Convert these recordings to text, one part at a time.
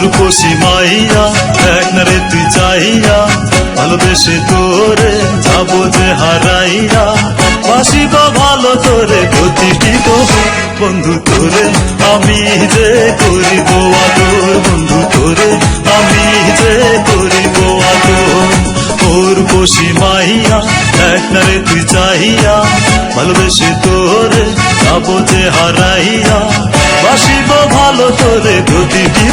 রূপসী মাইয়া এক না রে তুই চাইয়া ভালোবেসে তোরে যাবো যে হারাইয়া বাসিব ভালো তোরে প্রতিটি বন্ধু তোরে আমি যে করিব আদর বন্ধু তোরে আমি যে করিব আদর ওর বসি মাইয়া এক না রে তুই চাইয়া ভালোবেসে তোরে যাবো যে হারাইয়া বাসিব ভালো তোরে প্রতিটি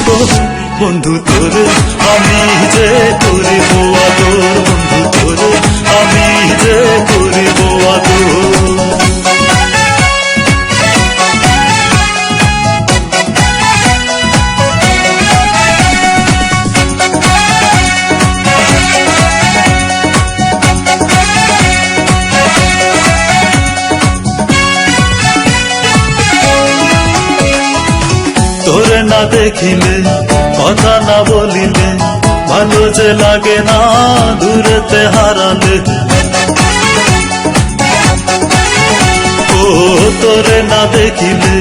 বন্ধু তোরে আমি যে করিব আদর বন্ধু তোরে আমি যে করিব আদর তোরে না দেখিলে কথা না বলিলে ভালো যে লাগে না দূরেতে হারালে ও তোরে না দেখিলে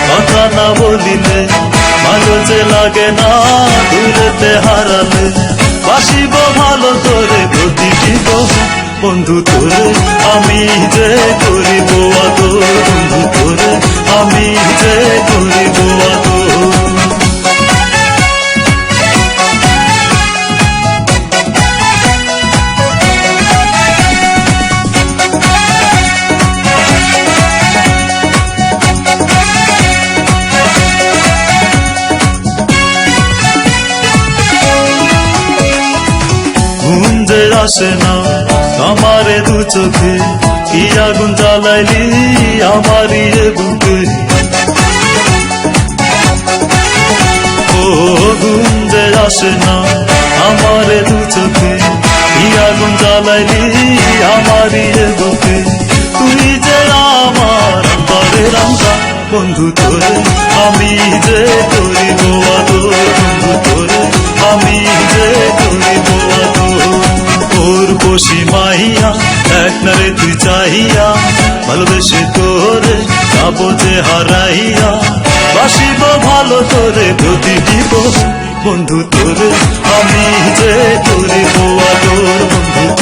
কথা না বলিলে ভালো যে লাগে না দূরেতে হারালে বাসিব ভালো তোরে প্রতিটি বন্ধু তোরে আমি যে করিব আদর বন্ধু তোরে আমি যে করিব আদর আসে না আমারে দু চোখে কি আগুন জ্বালাইলি আমারই বুকে ও গুঞ্জে আসে না আমারে দু চোখে কি আগুন জ্বালাইলি আমারই বুকে তুই যে আমার অন্তরে রামটা বন্ধু তোরে আমি যে করিব আদর বন্ধু তোরে আমি যে করিব আদর ওর বসি মাইয়া এক না রে তুই চাইয়া ভালোবেসে তোরে যাবো যে হারাইয়া বাসিব ভালো তোরে প্রতিটি বন্ধু তোরে আমি যে করিব আদর বন্ধু